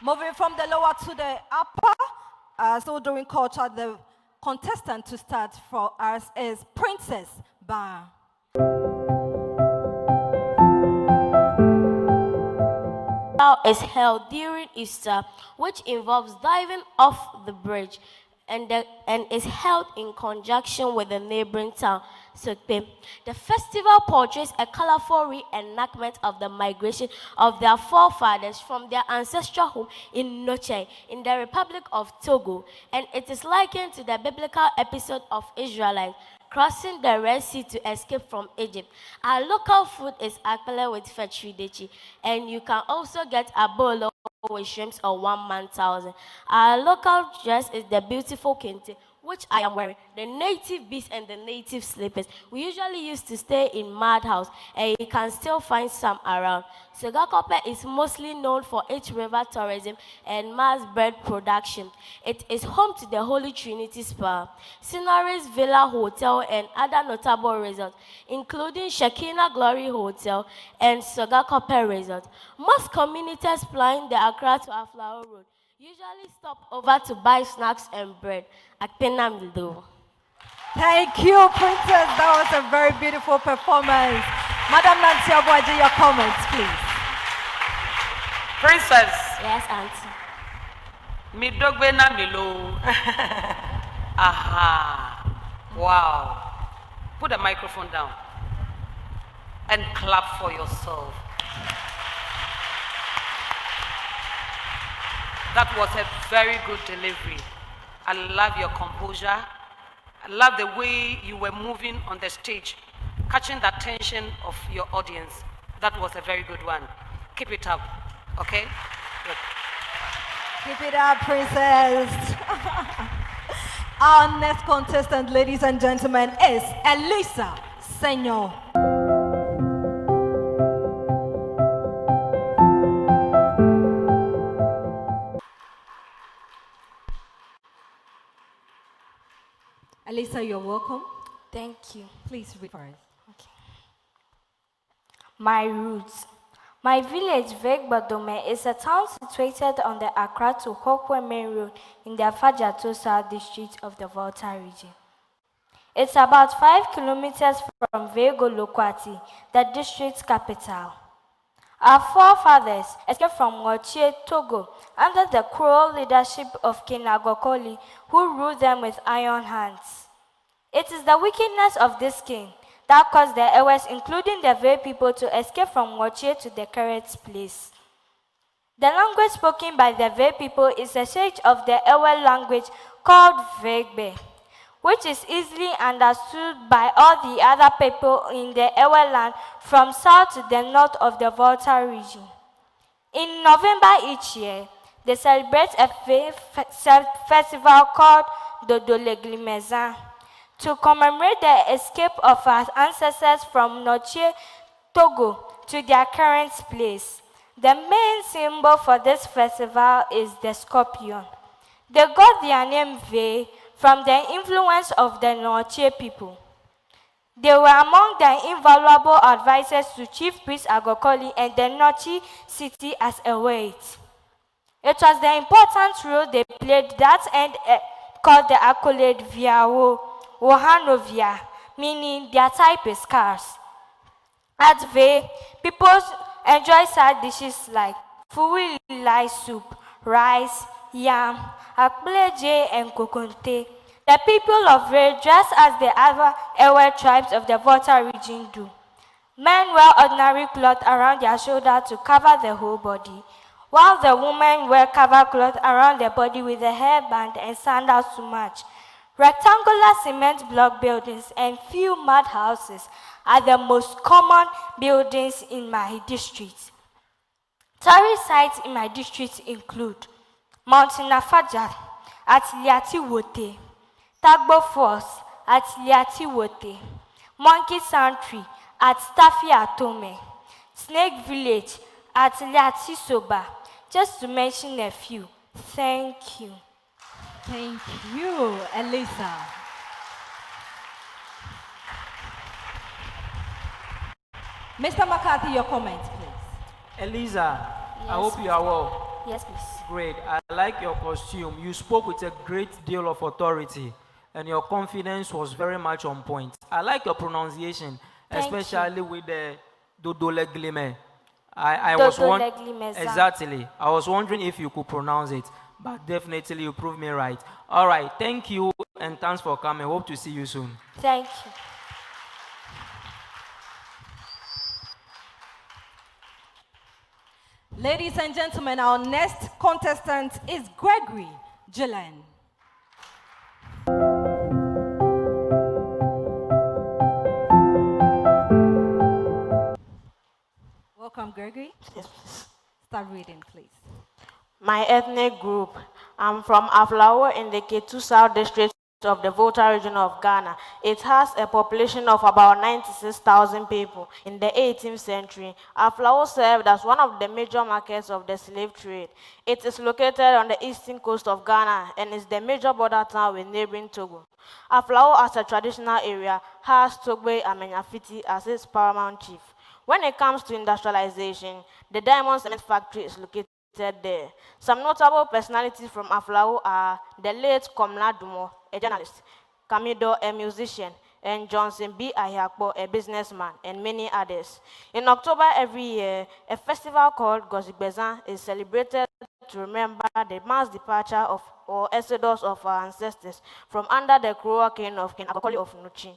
Moving from the lower to the upper, so during culture, the contestant to start for us is Princess Bar. Is held during Easter, which involves diving off the bridge, and is held in conjunction with the neighboring town, Sokpe. The festival portrays a colorful reenactment of the migration of their forefathers from their ancestral home in Noche, in the Republic of Togo, and it is likened to the biblical episode of Israelites crossing the Red Sea to escape from Egypt. Our local food is akpele with fetri dechi, and you can also get a bowl with shrimps or 1 man 1,000. Our local dress is the beautiful kente, which I am wearing, the native beads and the native slippers. We usually used to stay in Madhouse, and you can still find some around. Sogakope is mostly known for its river tourism and mass bread production. It is home to the Holy Trinity Spa, Sceneries Villa Hotel, and other notable resorts, including Shekinah Glory Hotel and Sogakope Resort. Most commuters flying the Accra to Aflao Road usually stop over to buy snacks and bread. Akpenamdo. Thank you, Princess. That was a very beautiful performance. Madam Nancy Abuaji, your comments, please. Princess. Yes, Auntie. Mi dogbe na milo. Aha. Wow. Put the microphone down and clap for yourself. That was a very good delivery. I love your composure. I love the way you were moving on the stage, catching the attention of your audience. That was a very good one. Keep it up, okay? Good. Keep it up, Princess. Our next contestant, ladies and gentlemen, is Elisa Senor. Elisa, you're welcome. Thank you. Please read first. Okay. My roots. My village, Vegbadome, is a town situated on the Accra to Hokwe Main Road in the Afajatosa district of the Volta region. It's about 5 kilometers from Vego Lokwati, the district's capital. Our forefathers escaped from Ngoche, Togo, under the cruel leadership of King Agokoli, who ruled them with iron hands. It is the wickedness of this king that caused the Ewes, including the Ve people, to escape from Ngoche to the current place. The language spoken by the Ve people is a shade of the Ewe language called Vegbe, which is easily understood by all the other people in the Ewe land from south to the north of the Volta region. In November each year, they celebrate a festival called Dodoleglimezan to commemorate the escape of our ancestors from Noche, Togo, to their current place. The main symbol for this festival is the scorpion. They got their name Ve from the influence of the Noche people. They were among the invaluable advisors to Chief Priest Agokoli and the Noche city as a weight. It was the important role they played that end called the accolade Viawo, Wohanovia, meaning their type is scarce. At Ve, people enjoy side dishes like fuwi lai soup, rice, yam, akpleje, and kokonte. The people of Ve dress as the other Ewe tribes of the Volta region do. Men wear ordinary cloth around their shoulder to cover the whole body, while the women wear cover cloth around their body with a hairband and sandals to match. Rectangular cement block buildings and few mud houses are the most common buildings in my district. Tourist sites in my district include Mountain Afaja at Liati Wote, Tagbo Falls at Liati Wote, Monkey Sanctuary at Staffy Atome, Snake Village at Liati Soba, just to mention a few. Thank you. Thank you, Elisa. Mr. McCarthy, your comments, please. Elisa, Yes. I hope you are well. Yes, please. Great. I like your costume. You spoke with a great deal of authority, and your confidence was very much on point. I like your pronunciation, Thank you. especially with the dodoleglime. I was Dodoleglime, sir. exactly. I was wondering if you could pronounce it, but definitely you proved me right. All right. Thank you, and thanks for coming. Hope to see you soon. Thank you. Ladies and gentlemen, our next contestant is Gregory Gillen. Welcome, Gregory. Yes, please. Start reading, please. My ethnic group. I'm from Aflao in the Ketu South District of the Volta region of Ghana. It has a population of about 96,000 people. In the 18th century, Aflao served as one of the major markets of the slave trade. It is located on the eastern coast of Ghana and is the major border town with neighboring Togo. Aflao, as a traditional area, has Togbe Amenyafiti as its paramount chief. When it comes to industrialization, the diamond cement factory is located there. Some notable personalities from Aflao are the late Komla Dumo, a journalist, Kamido, a musician, and Johnson B. Ahiakpo, a businessman, and many others. In October every year, a festival called Gozibezan is celebrated to remember the mass departure of or exodus of our ancestors from under the cruel king of King Akokoli of Nuchi.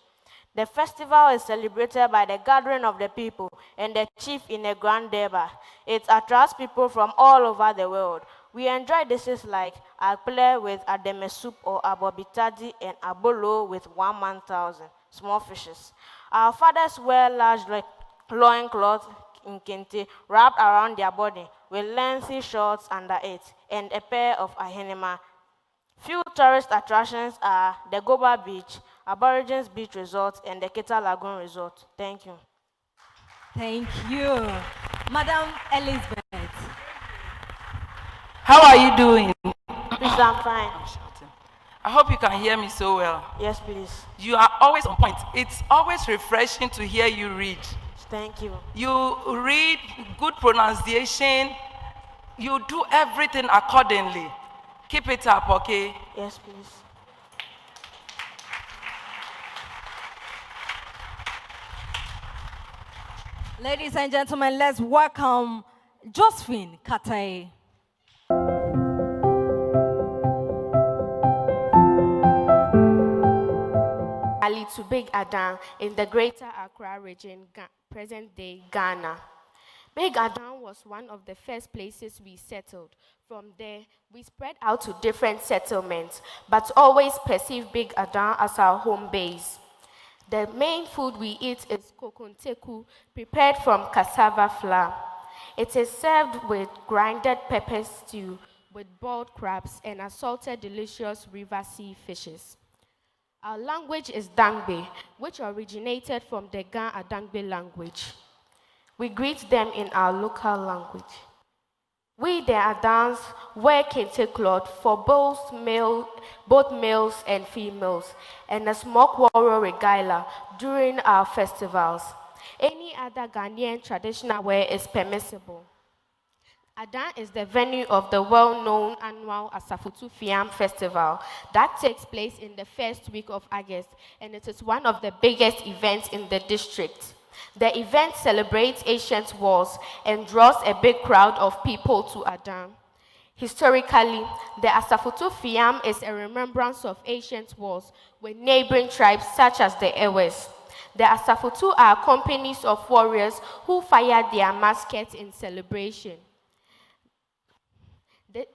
The festival is celebrated by the gathering of the people and the chief in a grand derby. It attracts people from all over the world. We enjoy dishes like akple with ademe soup or abobitadi and abolo with 1,000 small fishes. Our fathers wear large loin cloths in kente wrapped around their body with lengthy shorts under it and a pair of ahenema. Few tourist attractions are the Goba Beach, Aborigines Beach Resort, and the Keta Lagoon Resort. Thank you. Thank you. Madam Elizabeth. How are you doing? Please, I'm fine. I hope you can hear me so well. Yes, please. You are always on point. It's always refreshing to hear you read. Thank you. You read good pronunciation. You do everything accordingly. Keep it up, okay? Yes, please. Ladies and gentlemen, let's welcome Josephine Katae. Ali to Big Adan in the Greater Accra region, present-day Ghana. Big Adan was one of the first places we settled. From there, we spread out to different settlements, but always perceived Big Adan as our home base. The main food we eat is kokonteku, prepared from cassava flour. It is served with grinded pepper stew, with boiled crabs and assorted delicious river sea fishes. Our language is Dangbe, which originated from the Gan Adangbe language. We greet them in our local language. We, the Adans, wear kente cloth for both males and females, and a smoke warrior regala during our festivals. Any other Ghanaian traditional wear is permissible. Adan is the venue of the well-known annual Asafutu Fiam Festival that takes place in the first week of August, and it is one of the biggest events in the district. The event celebrates ancient wars and draws a big crowd of people to Adan. Historically, the Asafutu Fiam is a remembrance of ancient wars with neighboring tribes such as the Ewes. The Asafutu are companies of warriors who fire their muskets in celebration.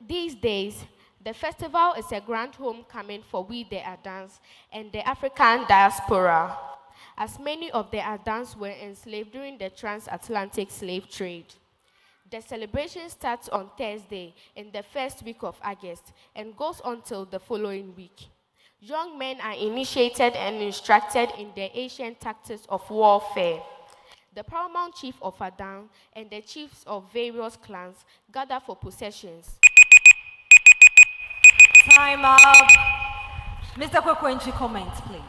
These days, the festival is a grand homecoming for we the Adans and the African diaspora, as many of the Adans were enslaved during the transatlantic slave trade. The celebration starts on Thursday in the first week of August and goes until the following week. Young men are initiated and instructed in the ancient tactics of warfare. The paramount chief of Adan and the chiefs of various clans gather for possessions. Time out. Mr. Kwekwenchi, comments, please.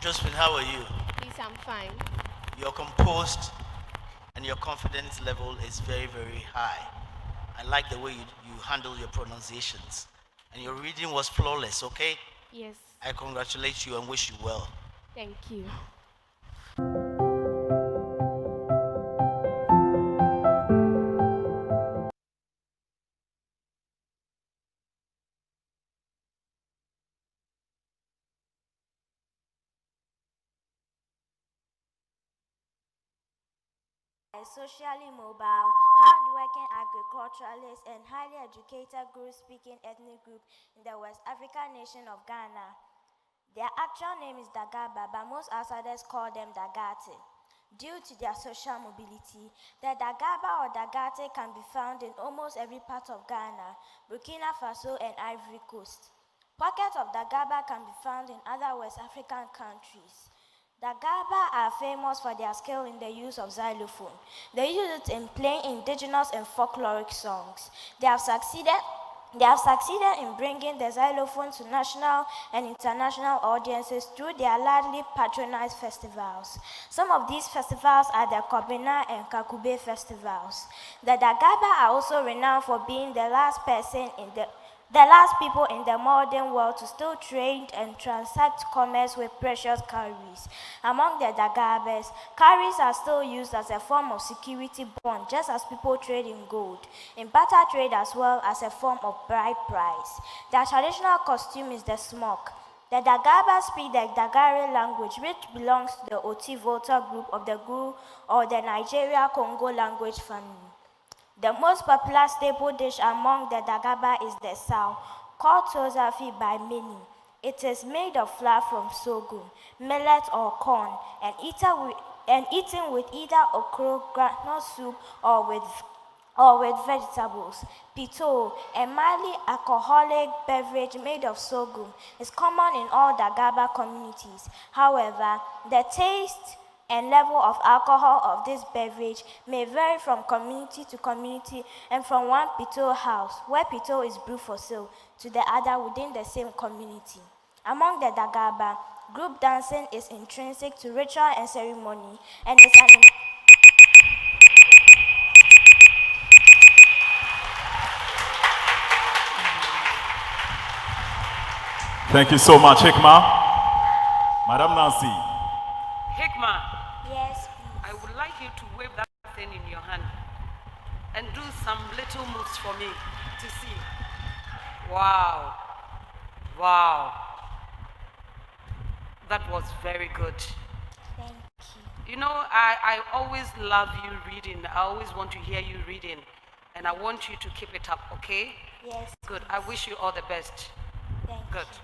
Josephine, how are you? Please, I'm fine. You're composed and your confidence level is very, very high. I like the way you handle your pronunciations. And your reading was flawless, okay? Yes. I congratulate you and wish you well. Thank you. A socially mobile, hard-working agriculturalist and highly educated Guru-speaking ethnic group in the West African nation of Ghana. Their actual name is Dagaba, but most outsiders call them Dagate. Due to their social mobility, the Dagaba or Dagate can be found in almost every part of Ghana, Burkina Faso, and Ivory Coast. Pockets of Dagaba can be found in other West African countries. Dagaba are famous for their skill in the use of xylophone. They use it in playing indigenous and folkloric songs. They have succeeded in bringing the xylophone to national and international audiences through their largely patronized festivals. Some of these festivals are the Kobina and Kakube festivals. The Dagaba are also renowned for being the last people in the modern world to still trade and transact commerce with precious cowries. Among the Dagabes, cowries are still used as a form of security bond, just as people trade in gold, in barter trade as well as a form of bride price. Their traditional costume is the smock. The Dagaba speak the Dagare language, which belongs to the Oti-Volta group of the Guru or the Nigeria-Congo language family. The most popular staple dish among the Dagaba is the sao, called tozafi by many. It is made of flour from sorghum, millet or corn, and eaten with either okro, groundnut soup or with vegetables. Pito, a mildly alcoholic beverage made of sorghum, is common in all Dagaba communities. However, the taste and level of alcohol of this beverage may vary from community to community and from one pito house, where pito is brewed for sale, to the other within the same community. Among the Dagaba, group dancing is intrinsic to ritual and ceremony and is an Thank you so much, Hikma. Madam Nancy. Hikma, yes, please. I would like you to wave that thing in your hand and do some little moves for me to see. Wow. Wow. That was very good. Thank you. You know, I always love you reading. I always want to hear you reading. And I want you to keep it up, okay? Yes. Good. Please. I wish you all the best. Thank Good. you.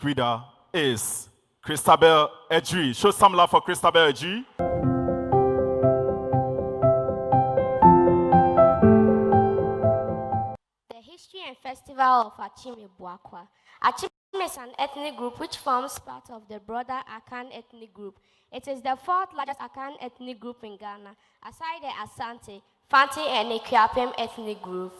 Reader is Christabel Edry. Show some love for Christabel Edry. The history and festival of Achime Buakwa. Achime is an ethnic group which forms part of the broader Akan ethnic group. It is the fourth largest Akan ethnic group in Ghana, aside the Asante, Fanti, and Ikuapem ethnic group.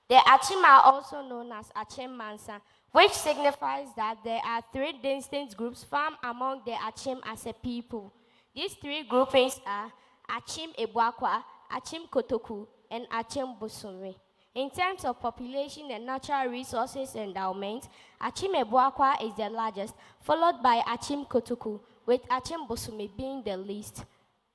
The Achim are also known as Achim Mansa, which signifies that there are three distinct groups formed among the Achim as a people. These three groupings are Achim Ebuakwa, Achim Kotoku, and Achim Busumwe. In terms of population and natural resources endowment, Achim Ebuakwa is the largest, followed by Achim Kotoku, with Achim Busumwe being the least.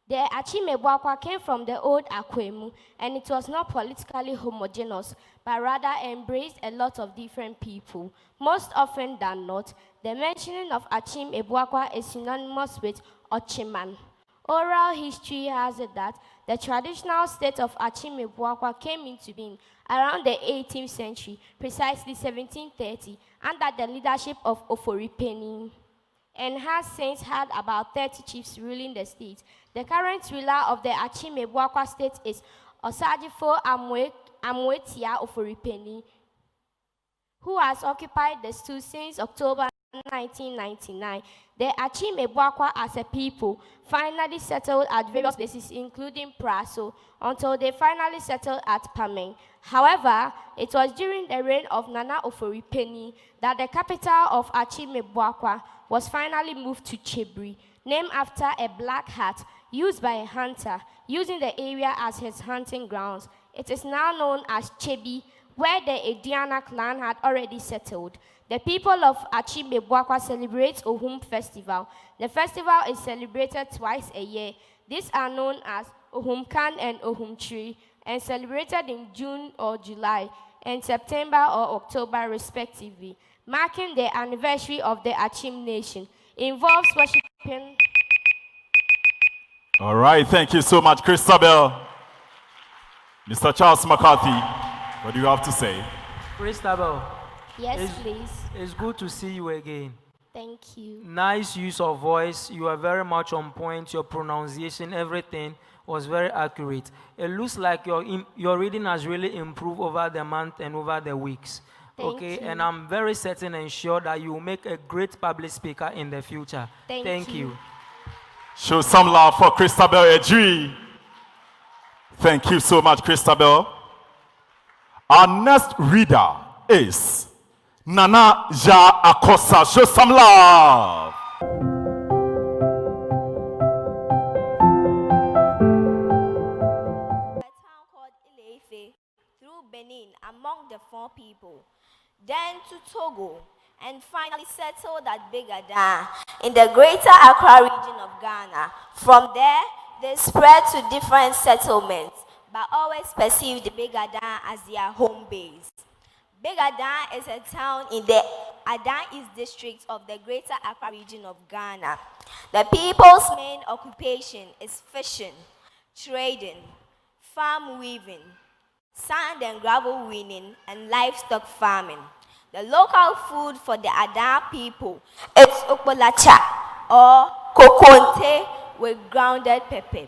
The Achim Ebuakwa came from the old Akwemu, and it was not politically homogeneous, but rather embraced a lot of different people. Most often than not, the mentioning of Achim Ebuakwa is synonymous with Ochiman. Oral history has it that the traditional state of Achim Ebuakwa came into being around the 18th century, precisely 1730, under the leadership of Oforipeni, and has since had about 30 chiefs ruling the state. The current ruler of the Achim Ebuakwa state is Osajifo Amwetia Oforipeni, who has occupied the stool since October 1999. The Achim Ebuakwa as a people finally settled at various places, including Praso, until they finally settled at Pameng. However, it was during the reign of Nana Oforipeni that the capital of Achim Ebuakwa was finally moved to Chebri, named after a black hat used by a hunter, using the area as his hunting grounds. It is now known as Chebi, where the Ediana clan had already settled. The people of Achimebwakwa celebrate Ohum Festival. The festival is celebrated twice a year. These are known as Ohumkan and Ohumchiri, and celebrated in June or July, and September or October respectively, marking the anniversary of the Achim nation. It involves worshiping. All right, thank you so much, Christabel. Mr. Charles McCarthy, what do you have to say? Christabel, Yes, please. it's good to see you again. Thank you. Nice use of voice. You are very much on point. Your pronunciation, everything was very accurate. It looks like your reading has really improved over the month and over the weeks. Thank Okay, you. and I'm very certain and sure that you will make a great public speaker in the future. Thank you. Show some love for Christabel Ejiri. Thank you so much, Christabel. Our next reader is Nana Ja Akosa. Show some love. A town called Ileife through Benin among the 4 people, then to Togo, and finally settled at Big Ada in the greater Accra region of Ghana. From there, they spread to different settlements, but always perceived Big Ada as their home base. Big Ada is a town in the Adan East district of the greater Accra region of Ghana. The people's main occupation is fishing, trading, farm weaving, sand and gravel winning, and livestock farming. The local food for the Ada people is ukbolacha or kokonte with grounded pepper.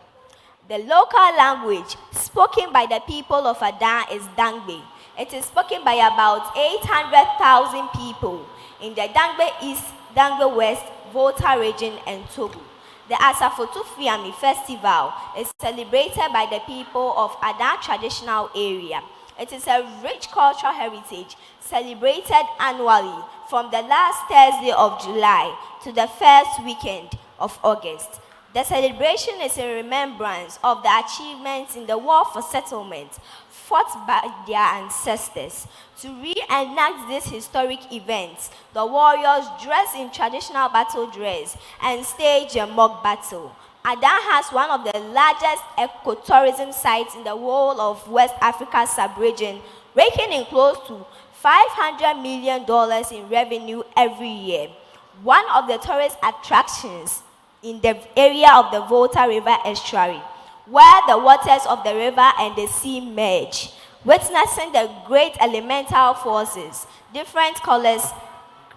The local language spoken by the people of Ada is Dangbe. It is spoken by about 800,000 people in the Dangbe East, Dangbe West, Volta region, and Togo. The Asafotufiami festival is celebrated by the people of Ada traditional area. It is a rich cultural heritage celebrated annually from the last Thursday of July to the first weekend of August. The celebration is in remembrance of the achievements in the war for settlement fought by their ancestors. To reenact this historic event, the warriors dress in traditional battle dress and stage a mock battle. Ada has one of the largest ecotourism sites in the whole of West Africa sub-region, raking in close to $500 million in revenue every year. One of the tourist attractions in the area of the Volta River estuary, where the waters of the river and the sea merge, witnessing the great elemental forces, different colors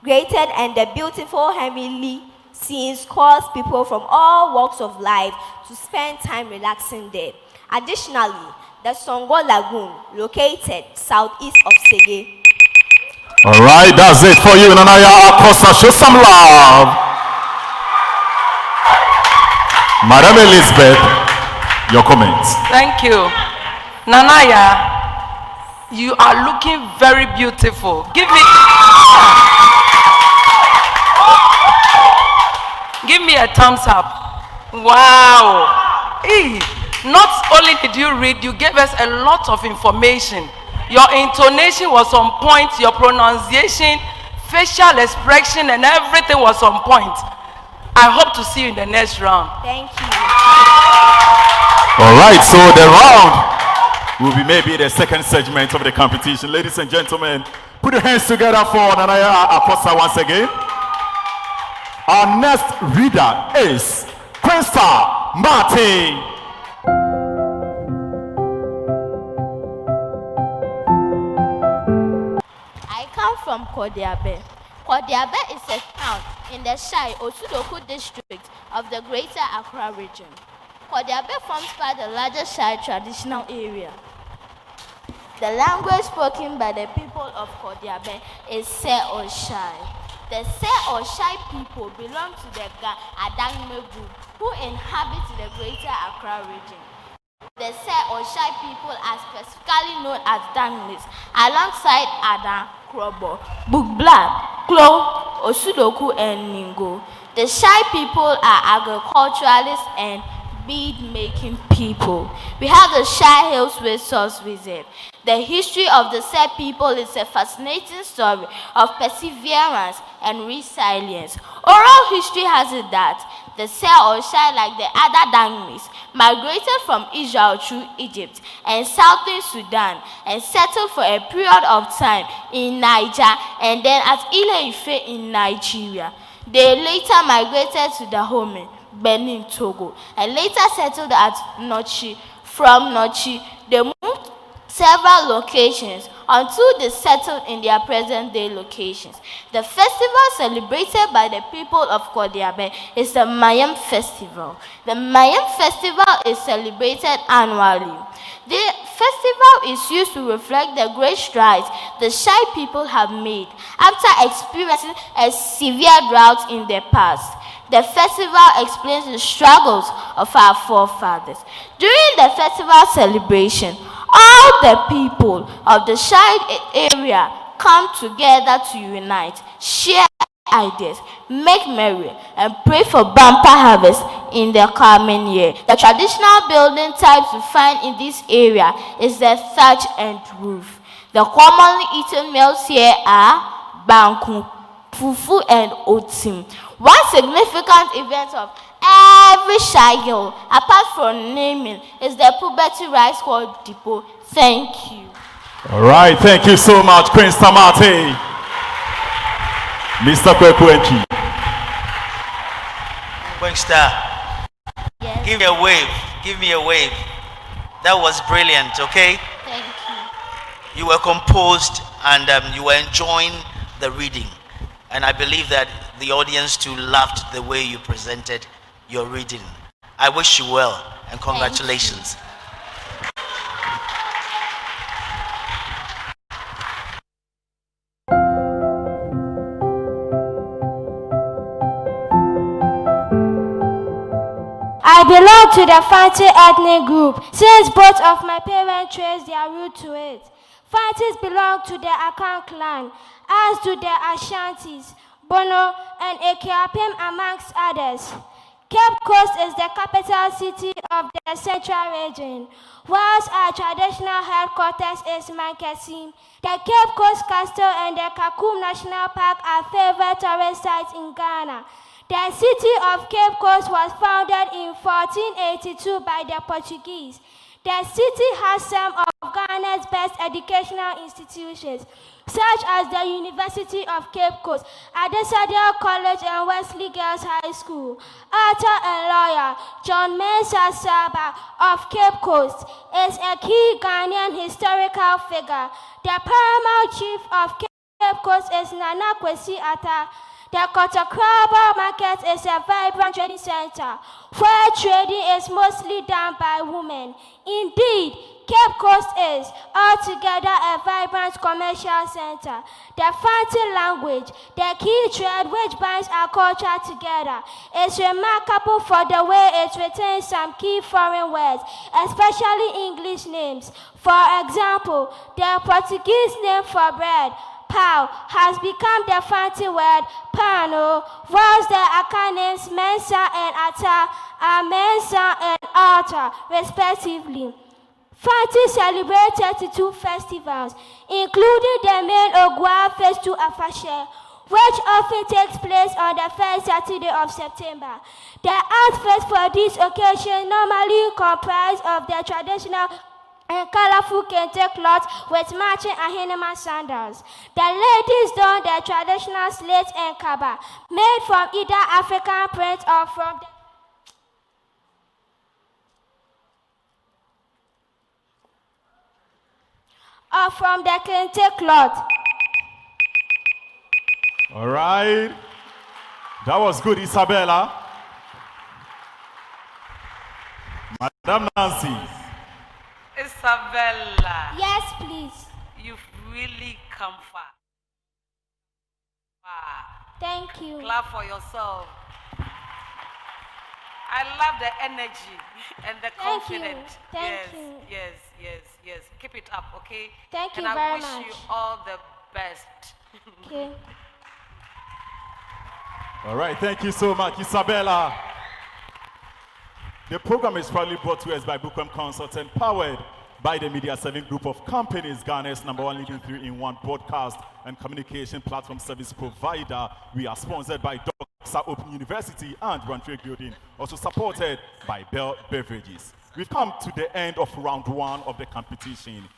created, and the beautiful heavenly scenes cause people from all walks of life to spend time relaxing there. Additionally, the Songo Lagoon, located southeast of Sege. All right, that's it for you, Nanaya Akosa. Show some love. Madam Elizabeth, your comments. Thank you. Nanaya, you are looking very beautiful. Give me a thumbs up. Wow. Not only did you read, you gave us a lot of information. Your intonation was on point, your pronunciation, facial expression, and everything was on point. I hope to see you in the next round. Thank you. All right, so the round will be maybe the second segment of the competition. Ladies and gentlemen, put your hands together for Nanaya Akosa once again. Our next reader is Crystal Martin. I come from Kodiabe. Kodiabe is a town in the Shai Osudoku district of the greater Accra region. Kodiabe forms part of the larger Shai traditional area. The language spoken by the people of Kodiabe is Se or Shai. The Se or Shai people belong to the Adangme group, who inhabit the greater Accra region. The Se or Shai people are specifically known as Dangmes, alongside Ada, Krobo, Bugbla, Klo, Osudoku, and Ningo. The Shai people are agriculturalists and bead-making people. We have the Shire Hills Resource Reserve. The history of the said people is a fascinating story of perseverance and resilience. Oral history has it that the Sel or Shire, like the other Dangmis, migrated from Israel through Egypt and southern Sudan and settled for a period of time in Niger and then at Ile-Ife in Nigeria. They later migrated to Dahomey, Benin, Togo, and later settled at Nochi. From Nochi, they moved several locations until they settled in their present-day locations. The festival celebrated by the people of Kodiabe is the Mayam Festival. The Mayam Festival is celebrated annually. The festival is used to reflect the great strides the Shai people have made after experiencing a severe drought in the past. The festival explains the struggles of our forefathers. During the festival celebration, all the people of the Shai area come together to unite, share ideas, make merry, and pray for bumper harvest in the coming year. The traditional building types we find in this area is the thatch and roof. The commonly eaten meals here are banku, fufu, and otim. One significant event of every Shagil, apart from naming, is the puberty rice called Depot. Thank you. All right, thank you so much, Queen Stamate. Mr. Kwekwenchi. Wingstar, Yes. give me a wave. Give me a wave. That was brilliant, okay? Thank you. You were composed and you were enjoying the reading. And I believe that the audience too loved the way you presented your reading. I wish you well and congratulations. I belong to the Fanti ethnic group since both of my parents traced their root to it. Fantis belong to the Akan clan, as do the Ashantis, Bono, and Ekiapim amongst others. Cape Coast is the capital city of the Central Region, whilst our traditional headquarters is Mankasim. The Cape Coast Castle and the Kakum National Park are favorite tourist sites in Ghana. The city of Cape Coast was founded in 1482 by the Portuguese. The city has some of Ghana's best educational institutions, such as the University of Cape Coast, Adesanya College and Wesley Girls High School. Author and lawyer John Mensah Saba of Cape Coast is a key Ghanaian historical figure. The paramount chief of Cape Coast is Nana Kwesi Atta. The Kotakraba market is a vibrant trading center where trading is mostly done by women. Indeed, Cape Coast is altogether a vibrant commercial center. The Fanti language, the key thread which binds our culture together, is remarkable for the way it retains some key foreign words, especially English names. For example, the Portuguese name for bread, pau, has become the Fanti word pano, whilst the Akan names Mensa and Ata are Mensa and Alta, respectively. Fanti celebrates 32 festivals, including the main Ogua Festu Afashe, which often takes place on the first Saturday of September. The outfits for this occasion normally comprise of the traditional and colorful kente cloth with matching ahinema sandals. The ladies don the traditional slate and kaba, made from either African print or from the kente cloth. All right. That was good, Isabella. Madam Nancy. Isabella. Yes, please. You've really come far. Thank you. Clap for yourself. I love the energy and the confidence. Thank you. Yes. Keep it up, okay? Thank you and very I wish much. you all the best. Okay. All right, thank you so much, Isabella. The program is proudly brought to us by Bookworm Consultant, powered by the Media 7 group of companies, Ghana's #1 leading 3-in-1 broadcast and communication platform service provider. We are sponsored by Doxa Open University and Rantry Building, also supported by Bell Beverages. We've come to the end of round 1 of the competition.